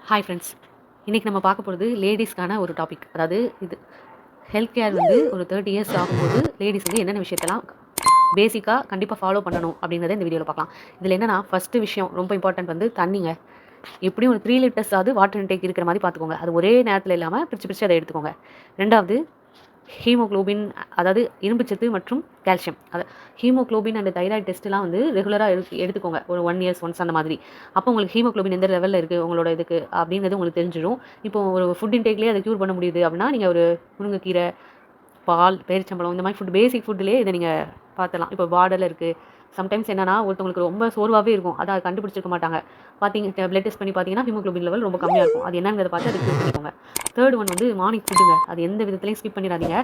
Hi friends. இன்றைக்கி நம்ம பார்க்க போகிறது லேடிஸ்க்கான ஒரு டாபிக். அதாவது இது ஹெல்த் கேர் வந்து ஒரு 30 இயர்ஸ் ஆகும்போது லேடிஸ் வந்து என்னென்ன விஷயத்தெல்லாம் பேசிக்காக கண்டிப்பாக ஃபாலோ பண்ணணும் அப்படிங்கிறத இந்த வீடியோவில் பார்க்கலாம். இதில் என்னென்னா ஃபஸ்ட்டு விஷயம் ரொம்ப இம்பார்ட்டன்ட் வந்து தண்ணிங்க. எப்படியும் ஒரு 3 லிட்டர்ஸாவது வாட்டர் இன்டேக் இருக்கிற மாதிரி பார்த்துக்கோங்க. அது ஒரே நேரத்தில் இல்லாமல் பிரித்து அதை எடுத்துக்கோங்க. ரெண்டாவது ஹீமோக்ளோபின், அதாவது இரும்புச்சத்து மற்றும் கால்சியம். அது ஹீமோக்ளோபின் அண்ட் தைராய்டு டெஸ்ட்லாம் வந்து ரெகுலராக எடுத்துக்கோங்க, ஒரு 1 இயர்ஸ் ஒன்ஸ் அந்த மாதிரி. அப்போ உங்களுக்கு ஹீமோக்ளோபின் எந்த லெவலில் இருக்குது உங்களோட இதுக்கு அப்படிங்கிறது உங்களுக்கு தெரிஞ்சிடும். இப்போ ஒரு ஃபுட் இன்டேக்லேயே அதை க்யூர் பண்ண முடியுது அப்படின்னா நீங்கள் ஒரு முருங்கைக்கீரை, பால், பேரிச்சம்பழம் இந்த மாதிரி ஃபுட் பேசிக் ஃபுட்லேயே இதை நீங்கள் பார்த்துலாம். இப்போ பார்டரில் இருக்குது. சம்டைம்ஸ் என்னன்னா ஒருத்தவங்களுக்கு ரொம்ப சோர்வாகவே இருக்கும், அதை கண்டுபிடிச்சிருக்க மாட்டாங்க. பார்த்தீங்க பிளட் டெஸ்ட் பண்ணி பார்த்தீங்கன்னா ஹீமோக்ளோபின் லெவல் ரொம்ப கம்மியாக இருக்கும். அது என்னங்கிறத பார்த்து அதை க்யூர் பண்ணிக்கோங்க. தேர்ட் ஒன் வந்து மார்னிங் ஃபுட்டுங்க. அது எந்த விதத்துலையும் ஸ்கிப் பண்ணிடாதீங்க.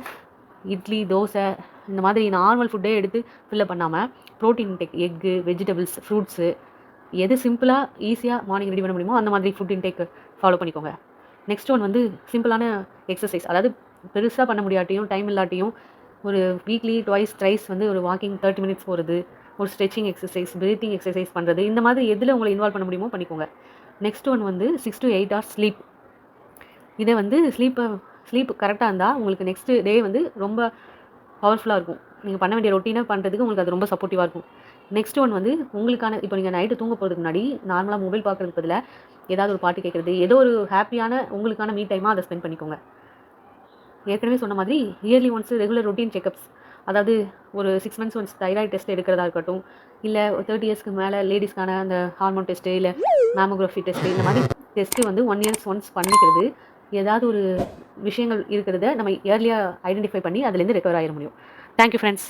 இட்லி, தோசை இந்த மாதிரி நார்மல் ஃபுட்டே எடுத்து ஃபில்லப் பண்ணாமல் protein intake, egg, vegetables, fruits எது சிம்பிளாக ஈஸியாக மார்னிங் ரெடி பண்ண முடியுமோ அந்த மாதிரி ஃபுட் இன்டேக் ஃபாலோ பண்ணிக்கோங்க. நெக்ஸ்ட் ஒன் வந்து சிம்பிளான எக்ஸசைஸ். அதாவது பெருசாக பண்ண முடியாட்டியும் டைம் இல்லாட்டியும் ஒரு வீக்லி ட்வைஸ் த்ரைஸ் வந்து ஒரு வாக்கிங் 30 மினிட்ஸ் போகிறது, ஒரு ஸ்ட்ரெச்சிங் எக்ஸசைஸ், பிரீத்திங் எக்ஸசைஸ் பண்ணுறது, இந்த மாதிரி எதில் உங்களை இன்வால்வ் பண்ண முடியுமோ பண்ணிக்கோங்க. நெக்ஸ்ட் ஒன் வந்து 6 to 8 hours ஸ்லீப். இதை வந்து ஸ்லீப் கரெக்டாக இருந்தால் உங்களுக்கு நெக்ஸ்ட் டே வந்து ரொம்ப பவர்ஃபுல்லாக இருக்கும். நீங்கள் பண்ண வேண்டிய ரொட்டீனாக பண்ணுறதுக்கு உங்களுக்கு அது ரொம்ப சப்போர்ட்டிவாக இருக்கும். நெக்ஸ்ட் ஒன் வந்து உங்களுக்கான, இப்போ நீங்கள் நைட்டு தூங்க போகிறதுக்கு முன்னாடி நார்மலாக மொபைல் பார்க்குறதுக்கு பதிலாக ஏதாவது ஒரு பாட்டு கேட்குறது, ஏதோ ஒரு ஹாப்பியான உங்களுக்கான மீ டைமாக அதை ஸ்பெண்ட் பண்ணிக்கோங்க. ஏற்கனவே சொன்ன மாதிரி early once regular routine checkups, அதாவது ஒரு 6 months ஒன்ஸ் தைராய்டு டெஸ்ட் எடுக்கிறதா இருக்கட்டும், இல்லை 30 இயர்ஸ்க்கு மேலே லேடிஸ்க்கான அந்த ஹார்மோன் டெஸ்ட்டு, இல்லை மேமோகிராஃபி டெஸ்ட்டு, இந்த மாதிரி டெஸ்ட்டு வந்து 1 years ஒன்ஸ் பண்ணிக்கிறது. ஏதாவது ஒரு விஷயங்கள் இருக்கிறத நம்ம ஏர்லியாக ஐடென்டிஃபை பண்ணி அதுலேருந்து ரெக்கவர் ஆகிட முடியும். Thank you friends.